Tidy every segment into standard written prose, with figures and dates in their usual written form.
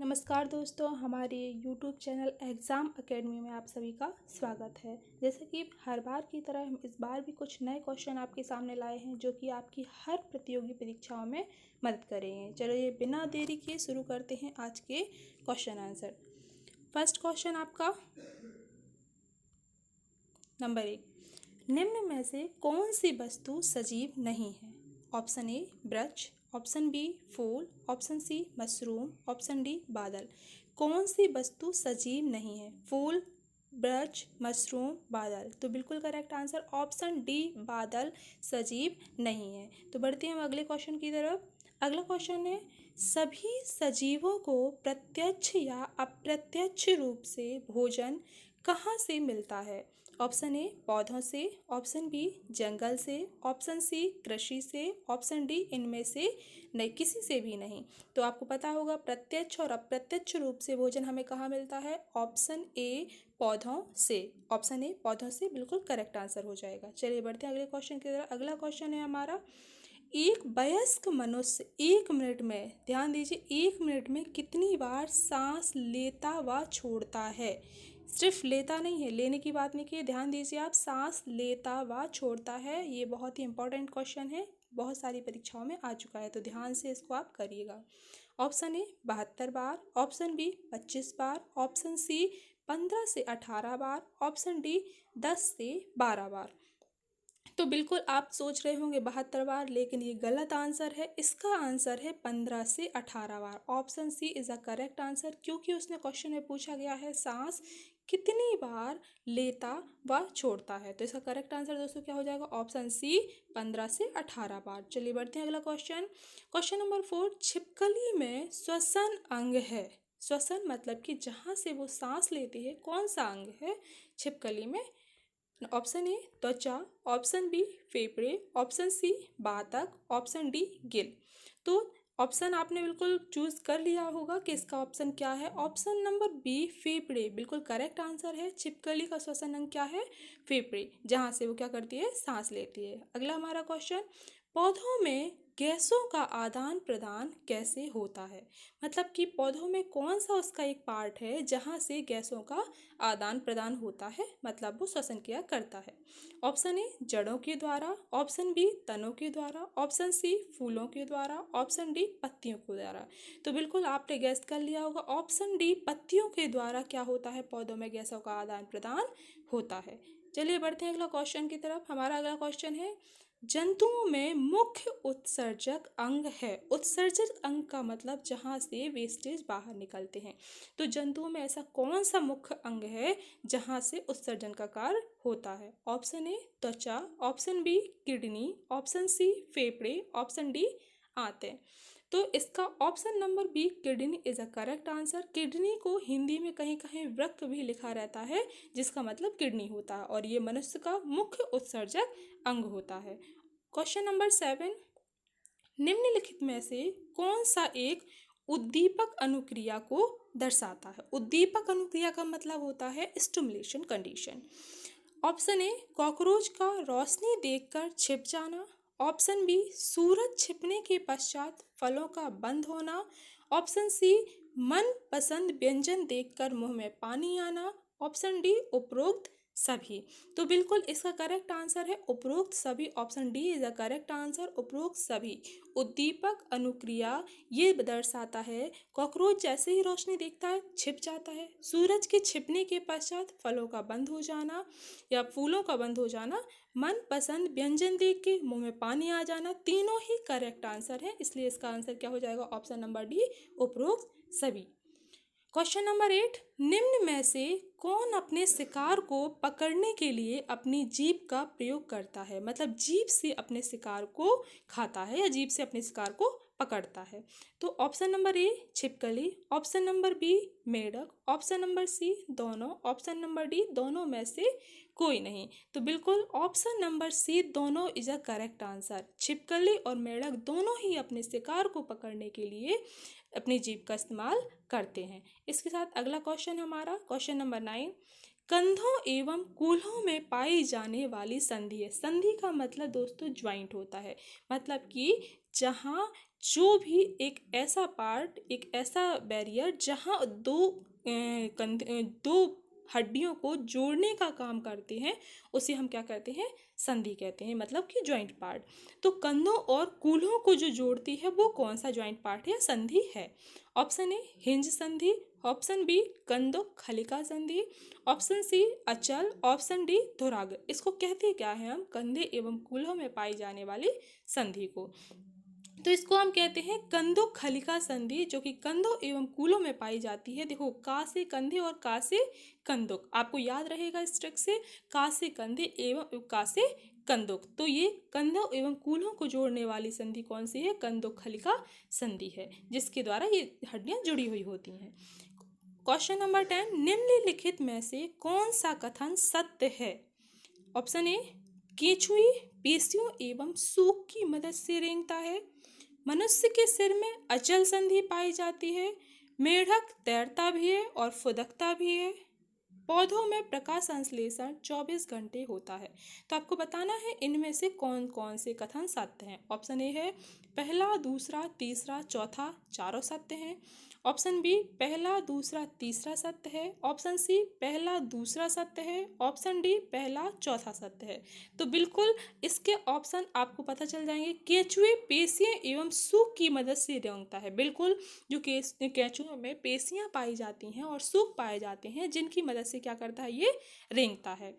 नमस्कार दोस्तों, हमारे YouTube चैनल एग्ज़ाम एकेडमी में आप सभी का स्वागत है। जैसे कि हर बार की तरह हम इस बार भी कुछ नए क्वेश्चन आपके सामने लाए हैं जो कि आपकी हर प्रतियोगी परीक्षाओं में मदद करेंगे। चलिए बिना देरी किए शुरू करते हैं आज के क्वेश्चन आंसर। फर्स्ट क्वेश्चन आपका नंबर 1, निम्न में से कौन सी वस्तु सजीव नहीं है? ऑप्शन ए वृक्ष, ऑप्शन बी फूल, option C mushroom, option D बादल। कौन सी वस्तु सजीव नहीं है? फूल, वृक्ष, मशरूम, बादल। तो बिल्कुल करेक्ट आंसर ऑप्शन डी बादल सजीव नहीं है। तो बढ़ते हैं हम अगले क्वेश्चन की तरफ। अगला क्वेश्चन है, सभी सजीवों को प्रत्यक्ष या अप्रत्यक्ष रूप से भोजन कहाँ से मिलता है? ऑप्शन ए पौधों से, ऑप्शन बी जंगल से, ऑप्शन सी कृषि से, ऑप्शन डी इनमें से नहीं किसी से भी नहीं। तो आपको पता होगा प्रत्यक्ष और अप्रत्यक्ष रूप से भोजन हमें कहाँ मिलता है? ऑप्शन ए पौधों से। ऑप्शन ए पौधों से बिल्कुल करेक्ट आंसर हो जाएगा। चलिए बढ़ते हैं अगले क्वेश्चन की तरफ। अगला क्वेश्चन है हमारा, एक वयस्क मनुष्य 1 मिनट में, ध्यान दीजिए, 1 मिनट में कितनी बार सांस लेता व छोड़ता है? सिर्फ लेता नहीं है, लेने की बात नहीं की, ध्यान दीजिए आप, सांस लेता व छोड़ता है। ये बहुत ही इंपॉर्टेंट क्वेश्चन है, बहुत सारी परीक्षाओं में आ चुका है, तो ध्यान से इसको आप करिएगा। ऑप्शन ए 72 बार, ऑप्शन बी 25 बार, ऑप्शन सी 15 से 18 बार, ऑप्शन डी 10 से 12 बार। तो बिल्कुल आप सोच रहे होंगे 72 बार, लेकिन ये गलत आंसर है। इसका आंसर है 15 से 18 बार। Option C is a correct answer, क्योंकि उसने क्वेश्चन में पूछा गया है सांस कितनी बार लेता व छोड़ता है। तो इसका करेक्ट आंसर दोस्तों क्या हो जाएगा? ऑप्शन सी 15 से 18 बार। चलिए बढ़ते हैं अगला क्वेश्चन। क्वेश्चन नंबर 4, छिपकली में श्वसन अंग है। श्वसन मतलब कि जहाँ से वो सांस लेती है, कौन सा अंग है छिपकली में? ऑप्शन ए त्वचा, ऑप्शन बी फेफड़े, ऑप्शन सी बातक, ऑप्शन डी गिल। तो ऑप्शन आपने बिल्कुल चूज कर लिया होगा कि इसका ऑप्शन क्या है। ऑप्शन नंबर बी फेफड़े बिल्कुल करेक्ट आंसर है। छिपकली का श्वसन अंग क्या है? फेफड़े, जहाँ से वो क्या करती है? सांस लेती है। अगला हमारा क्वेश्चन, पौधों में गैसों का आदान प्रदान कैसे होता है? मतलब कि पौधों में कौन सा उसका एक पार्ट है जहाँ से गैसों का आदान प्रदान होता है, मतलब वो श्वसन क्रिया करता है। ऑप्शन ए जड़ों के द्वारा, ऑप्शन बी तनों के द्वारा, ऑप्शन सी फूलों के द्वारा, ऑप्शन डी पत्तियों के द्वारा। तो बिल्कुल आपने गैस कर लिया होगा, ऑप्शन डी पत्तियों के द्वारा क्या होता है? पौधों में गैसों का आदान प्रदान होता है। चलिए बढ़ते हैं अगला क्वेश्चन की तरफ। हमारा अगला क्वेश्चन है, जंतुओं में मुख्य उत्सर्जक अंग है। उत्सर्जक अंग का मतलब जहाँ से वेस्टेज बाहर निकलते हैं। तो जंतुओं में ऐसा कौन सा मुख्य अंग है जहाँ से उत्सर्जन का कार्य होता है? ऑप्शन ए त्वचा, option B kidney, option C फेफड़े, ऑप्शन डी आंतें। तो इसका option number B kidney is a correct answer. Kidney को हिंदी में कहीं कहीं वृक्क भी लिखा रहता है, जिसका मतलब किडनी होता है, और ये मनुष्य का मुख्य उत्सर्जक अंग होता है। क्वेश्चन नंबर 7, निम्नलिखित में से कौन सा एक उद्दीपक अनुक्रिया को दर्शाता है? उद्दीपक अनुक्रिया का मतलब होता है stimulation condition. Option A cockroach का रोशनी देखकर छिप जाना, ऑप्शन बी सूरज छिपने के पश्चात फलों का बंद होना, ऑप्शन सी मन पसंद व्यंजन देखकर मुंह में पानी आना, ऑप्शन डी उपरोक्त सभी। तो बिल्कुल इसका करेक्ट आंसर है उपरोक्त सभी। Option D is the correct answer, उपरोक्त सभी। उद्दीपक अनुक्रिया ये दर्शाता है कॉकरोच जैसे ही रोशनी देखता है छिप जाता है, सूरज के छिपने के पश्चात फलों का बंद हो जाना या फूलों का बंद हो जाना, मन पसंद व्यंजन देख के मुंह में पानी आ जाना, तीनों ही करेक्ट आंसर है। इसलिए इसका आंसर क्या हो जाएगा? ऑप्शन नंबर डी उपरोक्त सभी। क्वेश्चन नंबर 8, निम्न में से कौन अपने शिकार को पकड़ने के लिए अपनी जीभ का प्रयोग करता है? मतलब जीभ से अपने शिकार को खाता है या जीभ से अपने शिकार को पकड़ता है। तो ऑप्शन नंबर ए छिपकली, ऑप्शन नंबर बी मेढक, ऑप्शन नंबर सी दोनों, ऑप्शन नंबर डी दोनों में से कोई नहीं। तो बिल्कुल ऑप्शन नंबर सी दोनों इज अ करेक्ट आंसर। छिपकली और मेढक दोनों ही अपने शिकार को पकड़ने के लिए अपनी जीभ का इस्तेमाल करते हैं। इसके साथ अगला क्वेश्चन हमारा क्वेश्चन नंबर 9, कंधों एवं कूल्हों में पाई जाने वाली संधि है। संधि का मतलब दोस्तों ज्वाइंट होता है, मतलब कि जहाँ जो भी एक ऐसा पार्ट, एक ऐसा बैरियर जहाँ दो हड्डियों को जोड़ने का काम करते हैं, उसे हम क्या कहते हैं, संधि कहते हैं, मतलब कि जॉइंट पार्ट। तो कंधों और कूल्हों को जो जोड़ती है वो कौन सा जॉइंट पार्ट या संधि है? ऑप्शन ए हिंज संधि, ऑप्शन बी कंधो खलिका संधि, ऑप्शन सी अचल, ऑप्शन डी धुराग। इसको कहते क्या है हम? कंधे एवं कूल्हों में पाई जाने वाली संधि को। तो इसको हम कहते हैं कंधो खलिका संधि, जो कि कंधों एवं कूलों में पाई जाती है। देखो, का से कंधे और का से कंधों, आपको याद रहेगा इस ट्रिक से, का से कंधे एवं का से कंधों। तो ये कंधों एवं कूलों को जोड़ने वाली संधि कौन सी है? कंधो खलिका संधि है, जिसके द्वारा ये हड्डियां जुड़ी हुई होती हैं। क्वेश्चन नंबर 10, निम्नलिखित में से कौन सा कथन सत्य है? ऑप्शन ए, केंचुई पेशियों एवं सूक की मदद से रेंगता है। मनुष्य के सिर में अचल संधि पाई जाती है। मेढक तैरता भी है और फुदकता भी है। पौधों में प्रकाश संश्लेषण 24 घंटे होता है। तो आपको बताना है इनमें से कौन कौन से कथन सत्य हैं। ऑप्शन ए है पहला, दूसरा, तीसरा, चौथा चारों सत्य हैं। ऑप्शन बी पहला, दूसरा, तीसरा सत्य है। ऑप्शन सी पहला, दूसरा सत्य है। ऑप्शन डी पहला, चौथा सत्य है। तो बिल्कुल इसके ऑप्शन आपको पता चल जाएंगे। केंचुए पेशियां एवं सूक की मदद से रेंगता है। बिल्कुल, जो केंचुओं में पेशियां पाई जाती हैं और सूक पाए जाते हैं, जिनकी मदद से क्या करता है, ये रेंगता है।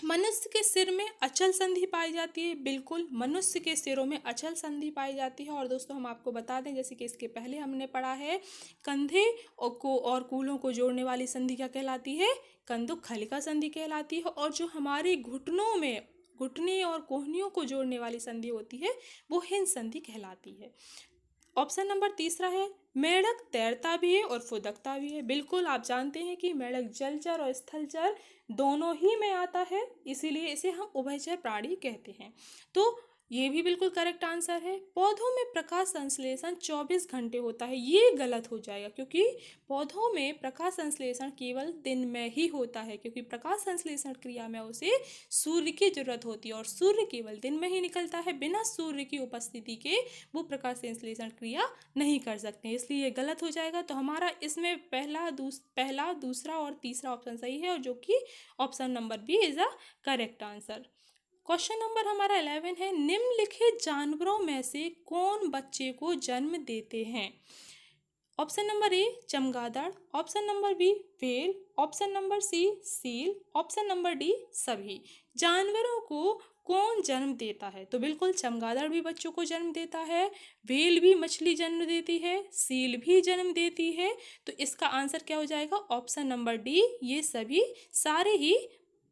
मनुष्य के सिर में अचल संधि पाई जाती है। बिल्कुल, मनुष्य के सिरों में अचल संधि पाई जाती है। और दोस्तों, हम आपको बता दें, जैसे कि इसके पहले हमने पढ़ा है, कंधे और कूल्हों को जोड़ने वाली संधि क्या कहलाती है? कंधो खलिका संधि कहलाती है। और जो हमारे घुटनों में, घुटने और कोहनियों को जोड़ने वाली संधि होती है, वो हिंज संधि कहलाती है। ऑप्शन नंबर तीसरा है मेढक तैरता भी है और फुदकता भी है। बिल्कुल, आप जानते हैं कि मेढक जलचर और स्थलचर दोनों ही में आता है, इसीलिए इसे हम उभयचर प्राणी कहते हैं। तो ये भी बिल्कुल करेक्ट आंसर है। पौधों में प्रकाश संश्लेषण 24 घंटे होता है, ये गलत हो जाएगा, क्योंकि पौधों में प्रकाश संश्लेषण केवल दिन में ही होता है, क्योंकि प्रकाश संश्लेषण क्रिया में उसे सूर्य की जरूरत होती है और सूर्य केवल दिन में ही निकलता है। बिना सूर्य की उपस्थिति के वो प्रकाश संश्लेषण क्रिया नहीं कर सकते, इसलिए ये गलत हो जाएगा। तो हमारा इसमें पहला, दूसरा और तीसरा ऑप्शन सही है, और जो कि option number B is a correct answer. Question number हमारा 11 है, निम्नलिखित जानवरों में से कौन बच्चे को जन्म देते हैं? ऑप्शन नंबर ए चमगादड़, option number B whale, option number C seal, option number D सभी। जानवरों को कौन जन्म देता है? तो बिल्कुल, चमगादड़ भी बच्चों को जन्म देता है, व्हेल भी मछली जन्म देती है, सील भी जन्म देती है। तो इसका आंसर क्या हो जाएगा? ऑप्शन नंबर डी, ये सभी सारे ही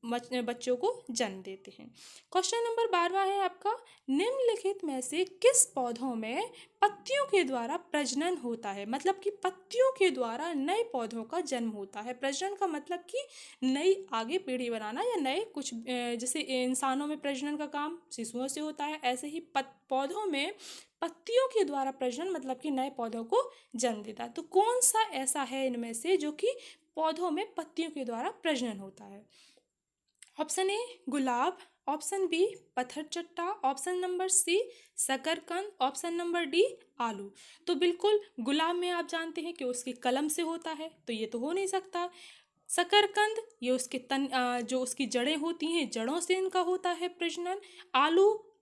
बच्चों को जन्म देते हैं। क्वेश्चन नंबर 12 है आपका, निम्नलिखित में से किस पौधों में पत्तियों के द्वारा प्रजनन होता है? मतलब कि पत्तियों के द्वारा नए पौधों का जन्म होता है। प्रजनन का मतलब कि नई आगे पीढ़ी बनाना, या नए कुछ, जैसे इंसानों में प्रजनन का काम शिशुओं से होता है, ऐसे ही पौधों में पत्तियों के द्वारा प्रजनन मतलब कि नए पौधों को जन्म देता है। तो कौन सा ऐसा है इनमें से जो कि पौधों में पत्तियों के द्वारा प्रजनन होता है? ऑप्शन ए गुलाब, ऑप्शन बी पत्थर चट्टा, ऑप्शन नंबर सी शकरकंद, ऑप्शन नंबर डी आलू। तो बिल्कुल, गुलाब में आप जानते हैं कि उसकी कलम से होता है, तो ये तो हो नहीं सकता। शकरकंद, ये उसके जो उसकी जड़ें होती हैं, जड़ों से इनका होता है प्रजनन।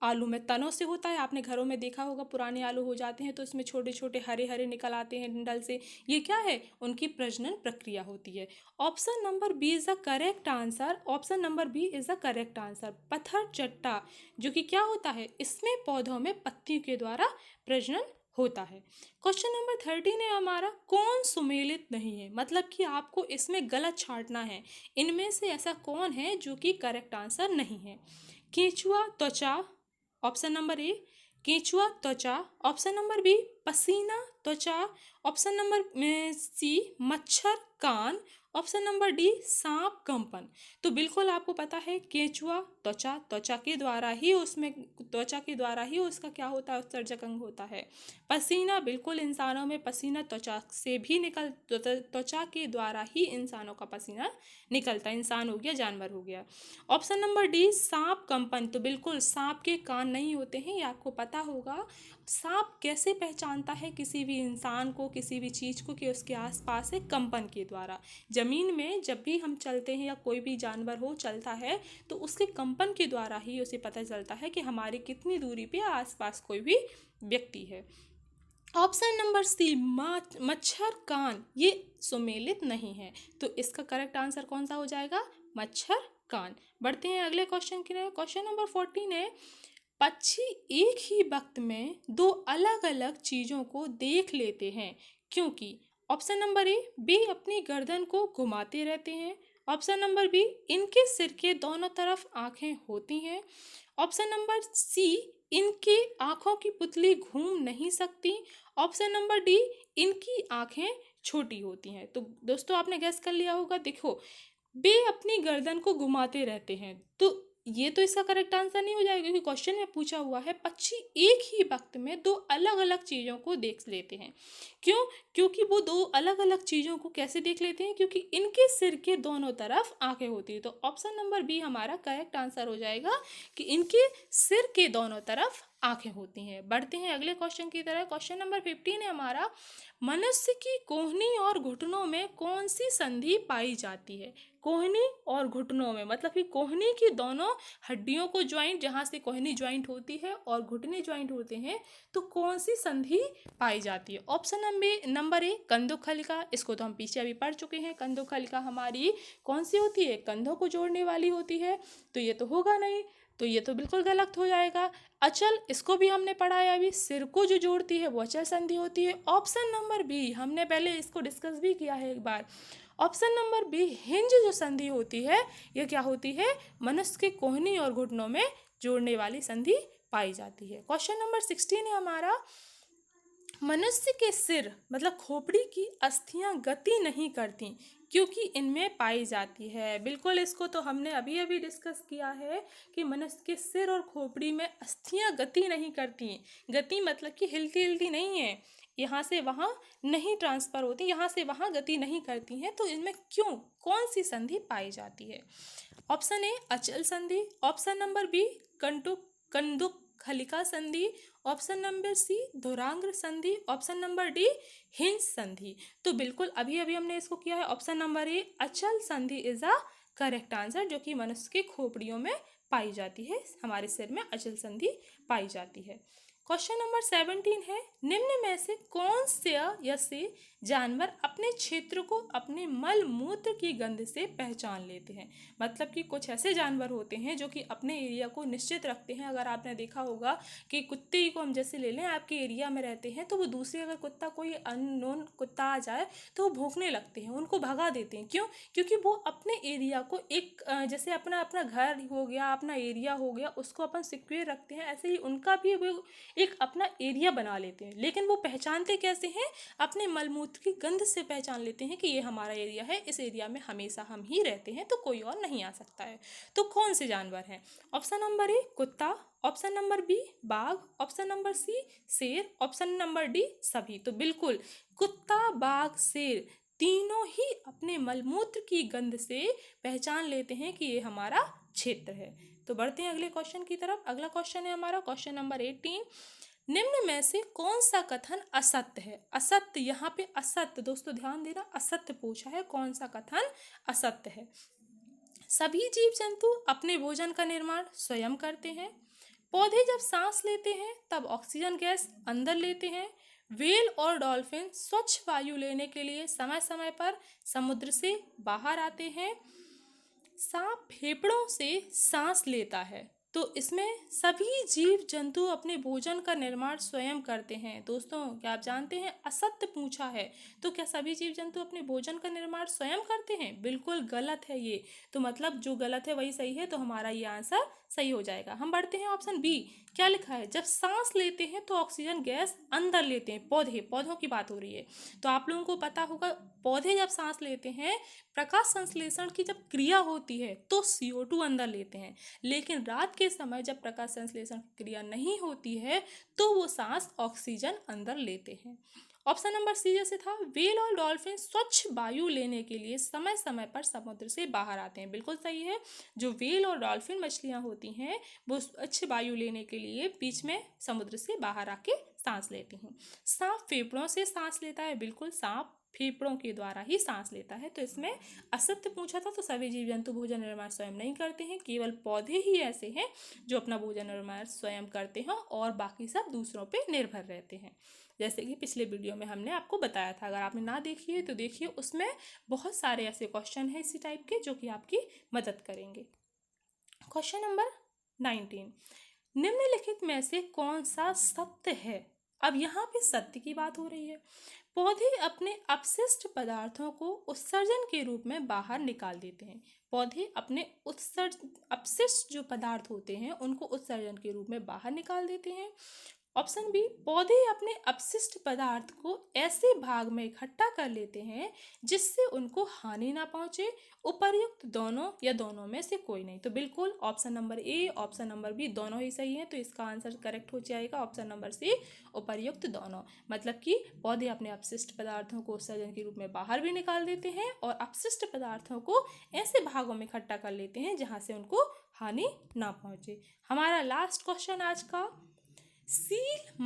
आलू में तनों से होता है। आपने घरों में देखा होगा, पुराने आलू हो जाते हैं तो इसमें छोटे छोटे हरे हरे निकल आते हैं डंठल से, ये क्या है? उनकी प्रजनन प्रक्रिया होती है। Option number B is the correct answer. Option number B is the correct answer, पत्थर चट्टा, जो कि क्या होता है, इसमें पौधों में पत्तियों के द्वारा प्रजनन होता है। क्वेश्चन नंबर 13 है हमारा, कौन सुमेलित नहीं है? मतलब कि आपको इसमें गलत छांटना है, इनमें से ऐसा कौन है जो कि करेक्ट आंसर नहीं है? केंचुआ त्वचा, ऑप्शन नंबर ए केंचुआ त्वचा, ऑप्शन नंबर बी पसीना त्वचा, ऑप्शन नंबर सी मच्छर कान, ऑप्शन नंबर डी सांप कंपन। तो बिल्कुल आपको पता है, केंचुआ त्वचा, त्वचा के द्वारा ही उसका क्या होता है, उत्सर्जक अंग होता है। पसीना, बिल्कुल इंसानों में पसीना त्वचा से भी त्वचा के द्वारा ही इंसानों का पसीना निकलता है, इंसान हो गया जानवर हो गया। ऑप्शन नंबर डी सांप कंपन, तो बिल्कुल सांप के कान नहीं होते हैं, ये आपको पता होगा। सांप कैसे पहचानता है किसी भी इंसान को, किसी भी चीज़ को, कि उसके आसपास है? कंपन के द्वारा। ज़मीन में जब भी हम चलते हैं या कोई भी जानवर हो चलता है तो उसके कंपन के द्वारा ही उसे पता चलता है कि हमारी कितनी दूरी पे आसपास कोई भी व्यक्ति है। ऑप्शन नंबर सी, मच्छर कान, ये सुमेलित नहीं है। तो इसका करेक्ट आंसर कौन सा हो जाएगा? मच्छर कान। बढ़ते हैं अगले क्वेश्चन की तरफ। क्वेश्चन नंबर 14 है, पक्षी एक ही वक्त में दो अलग अलग चीजों को देख लेते हैं क्योंकि? ऑप्शन नंबर ए, बे अपनी गर्दन को घुमाते रहते हैं। ऑप्शन नंबर बी, इनके सिर के दोनों तरफ आंखें होती हैं। ऑप्शन नंबर सी, इनके आंखों की पुतली घूम नहीं सकती। ऑप्शन नंबर डी, इनकी आंखें छोटी होती हैं। तो दोस्तों आपने गैस कर लिया होगा। देखो, बे अपनी गर्दन को घुमाते रहते हैं, तो ये तो इसका करेक्ट आंसर नहीं हो जाएगा क्योंकि क्वेश्चन में पूछा हुआ है पक्षी एक ही वक्त में दो अलग अलग चीज़ों को देख लेते हैं। क्यों? क्योंकि वो दो अलग अलग चीज़ों को कैसे देख लेते हैं? क्योंकि इनके सिर के दोनों तरफ आंखें होती है। तो ऑप्शन नंबर बी हमारा करेक्ट आंसर हो जाएगा कि इनके सिर के दोनों तरफ आंखें होती हैं। बढ़ते हैं अगले क्वेश्चन की तरह। क्वेश्चन नंबर 15 है हमारा, मनुष्य की कोहनी और घुटनों में कौन सी संधि पाई जाती है? कोहनी और घुटनों में मतलब कि कोहनी की दोनों हड्डियों को ज्वाइंट, जहाँ से कोहनी ज्वाइंट होती है और घुटने ज्वाइंट होते हैं, तो कौन सी संधि पाई जाती है? ऑप्शन नंबर ए, कंधोखलिका। इसको तो हम पीछे अभी पढ़ चुके हैं। कंधोखलिका हमारी कौन सी होती है? कंधों को जोड़ने वाली होती है। तो ये तो होगा नहीं, तो ये तो बिल्कुल गलत हो जाएगा। अचल, इसको भी हमने पढ़ा है अभी, सिर को जो जोड़ती है वो अचल संधि होती है। ऑप्शन नंबर बी, हमने पहले इसको डिस्कस भी किया है एक बार। ऑप्शन नंबर बी, हिंज जो संधि होती है, ये क्या होती है? मनुष्य के कोहनी और घुटनों में जोड़ने वाली संधि पाई जाती है। क्वेश्चन नंबर 16 है हमारा, मनुष्य के सिर मतलब खोपड़ी की अस्थियां गति नहीं करती क्योंकि इनमें पाई जाती है। बिल्कुल, इसको तो हमने अभी अभी डिस्कस किया है कि मनुष्य के सिर और खोपड़ी में अस्थियां गति नहीं करती। गति मतलब कि हिलती हिलती नहीं है, यहाँ से वहाँ नहीं ट्रांसफर होती, यहाँ से वहाँ गति नहीं करती हैं। तो इनमें क्यों, कौन सी संधि पाई जाती है? ऑप्शन ए, अचल संधि। ऑप्शन नंबर बी, कंदुक खलिका संधि। ऑप्शन नंबर सी, धुरांग्र संधि। ऑप्शन नंबर डी, हिंज संधि। तो बिल्कुल अभी अभी हमने इसको किया है। ऑप्शन नंबर ए, अचल संधि इज अ करेक्ट आंसर, जो कि मनुष्य के खोपड़ियों में पाई जाती है। हमारे सिर में अचल संधि पाई जाती है। क्वेश्चन नंबर 17 है, निम्न में से कौन से जानवर अपने क्षेत्र को अपने मल मूत्र की गंध से पहचान लेते हैं? मतलब कि कुछ ऐसे जानवर होते हैं जो कि अपने एरिया को निश्चित रखते हैं। अगर आपने देखा होगा कि कुत्ते को हम जैसे ले लें, आपके एरिया में रहते हैं, तो वो दूसरे अगर कुत्ता, कोई अननोन कुत्ता आ जाए तो वो भौंकने लगते हैं, उनको भगा देते हैं। क्यों? क्योंकि वो अपने एरिया को एक जैसे अपना अपना घर हो गया, अपना एरिया हो गया, उसको अपन सिक्योर रखते हैं। ऐसे ही उनका भी वो एक अपना एरिया बना लेते हैं। लेकिन वो पहचानते कैसे हैं? अपने मलमूत्र की गंध से पहचान लेते हैं कि ये हमारा एरिया है, इस एरिया में हमेशा हम ही रहते हैं, तो कोई और नहीं आ सकता है। तो कौन से जानवर हैं? ऑप्शन नंबर ए, कुत्ता। ऑप्शन नंबर बी, बाघ। ऑप्शन नंबर सी, शेर। ऑप्शन नंबर डी, सभी। तो बिल्कुल कुत्ता, बाघ, शेर तीनों ही अपने मलमूत्र की गंध से पहचान लेते हैं कि ये हमारा क्षेत्र है। तो बढ़ते हैं अगले क्वेश्चन की तरफ। अगला क्वेश्चन है हमारा क्वेश्चन नंबर 18, निम्न में से कौन सा कथन असत्य है? असत्य, यहाँ पे असत्य, दोस्तों ध्यान देना, असत्य पूछा है। कौन सा कथन असत्य है? सभी जीव जंतु अपने भोजन का निर्माण स्वयं करते हैं। पौधे जब सांस लेते हैं तब ऑक्सीजन गैस अंदर लेते हैं। व्हेल और डॉल्फिन स्वच्छ वायु लेने के लिए समय समय पर समुद्र से बाहर आते हैं। सांप फेफड़ों से सांस लेता है। तो इसमें सभी जीव जंतु अपने भोजन का निर्माण स्वयं करते हैं। दोस्तों क्या आप जानते हैं, असत्य पूछा है, तो क्या सभी जीव जंतु अपने भोजन का निर्माण स्वयं करते हैं? बिल्कुल गलत है ये। तो मतलब जो गलत है वही सही है, तो हमारा ये आंसर सही हो जाएगा। हम बढ़ते हैं ऑप्शन बी। क्या लिखा है? जब सांस लेते हैं तो ऑक्सीजन गैस अंदर लेते हैं। पौधों की बात हो रही है। तो आप लोगों को पता होगा, पौधे जब सांस लेते हैं, प्रकाश संश्लेषण की जब क्रिया होती है तो CO2 अंदर लेते हैं। लेकिन रात के समय जब प्रकाश संश्लेषण की क्रिया नहीं होती है तो वो सांस ऑक्सीजन अंदर लेते हैं। ऑप्शन नंबर सी जैसे था, व्हेल और डॉल्फिन स्वच्छ वायु लेने के लिए समय समय पर समुद्र से बाहर आते हैं। बिल्कुल सही है। जो व्हेल और डॉल्फिन मछलियां होती हैं वो स्वच्छ वायु लेने के लिए बीच में समुद्र से बाहर आके सांस लेती हैं। सांप फेफड़ों से सांस लेता है, बिल्कुल सांप फेफड़ों के द्वारा ही सांस लेता है। तो इसमें असत्य पूछा था, तो सभी जीव जंतु भोजन निर्माण स्वयं नहीं करते हैं, केवल पौधे ही ऐसे हैं जो अपना भोजन निर्माण स्वयं करते हैं और बाकी सब दूसरों पे निर्भर रहते हैं। जैसे कि पिछले वीडियो में हमने आपको बताया था, अगर आपने ना देखी है तो देखिए, उसमें बहुत सारे ऐसे क्वेश्चन हैं इसी टाइप के जो कि आपकी मदद करेंगे। क्वेश्चन नंबर 19, निम्नलिखित में से कौन सा सत्य है? अब यहाँ पे सत्य की बात हो रही है। पौधे अपने अपशिष्ट पदार्थों को उत्सर्जन के रूप में बाहर निकाल देते हैं। पौधे अपने अपशिष्ट जो पदार्थ होते हैं उनको उत्सर्जन के रूप में बाहर निकाल देते हैं। ऑप्शन बी, पौधे अपने अपशिष्ट पदार्थ को ऐसे भाग में इकट्ठा कर लेते हैं जिससे उनको हानि ना पहुंचे। उपर्युक्त दोनों या दोनों में से कोई नहीं। तो बिल्कुल option number A, option number B दोनों ही सही है। तो इसका आंसर करेक्ट हो जाएगा ऑप्शन नंबर सी, उपर्युक्त दोनों। मतलब कि पौधे अपने अपशिष्ट पदार्थों को उत्सर्जन के रूप में बाहर भी निकाल देते हैं और अपशिष्ट पदार्थों को ऐसे भागों में इकट्ठा कर लेते हैं जहां से उनको हानि ना पहुंचे। हमारा लास्ट क्वेश्चन आज का, सील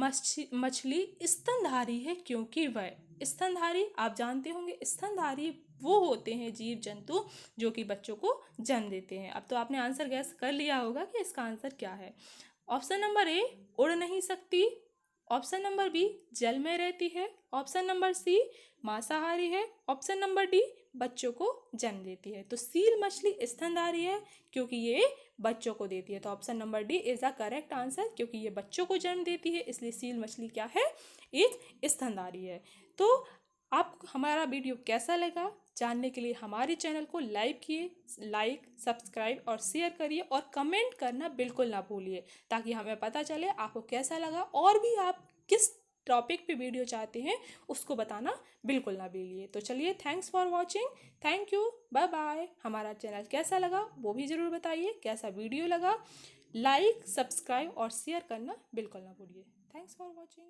मछली स्तनधारी है क्योंकि वह, स्तनधारी आप जानते होंगे, स्तनधारी वो होते हैं जीव जंतु जो कि बच्चों को जन्म देते हैं। अब तो आपने आंसर गैस कर लिया होगा कि इसका आंसर क्या है। ऑप्शन नंबर ए, उड़ नहीं सकती। ऑप्शन नंबर बी, जल में रहती है। ऑप्शन नंबर सी, मांसाहारी है। ऑप्शन नंबर डी, बच्चों को जन्म देती है। तो सील मछली स्तनधारी है क्योंकि ये बच्चों को देती है। तो option number D is the correct answer, क्योंकि ये बच्चों को जन्म देती है इसलिए सील मछली क्या है, एक स्तनधारी है। तो आपको हमारा वीडियो कैसा लगा जानने के लिए हमारे चैनल को लाइक सब्सक्राइब और शेयर करिए और कमेंट करना बिल्कुल ना भूलिए, ताकि हमें पता चले आपको कैसा लगा और भी आप किस टॉपिक पे वीडियो चाहते हैं उसको बताना बिल्कुल ना भूलिए। तो चलिए, thanks for watching, thank you, bye bye. हमारा चैनल कैसा लगा वो भी ज़रूर बताइए, कैसा वीडियो लगा। लाइक सब्सक्राइब और शेयर करना बिल्कुल ना भूलिए। Thanks for watching.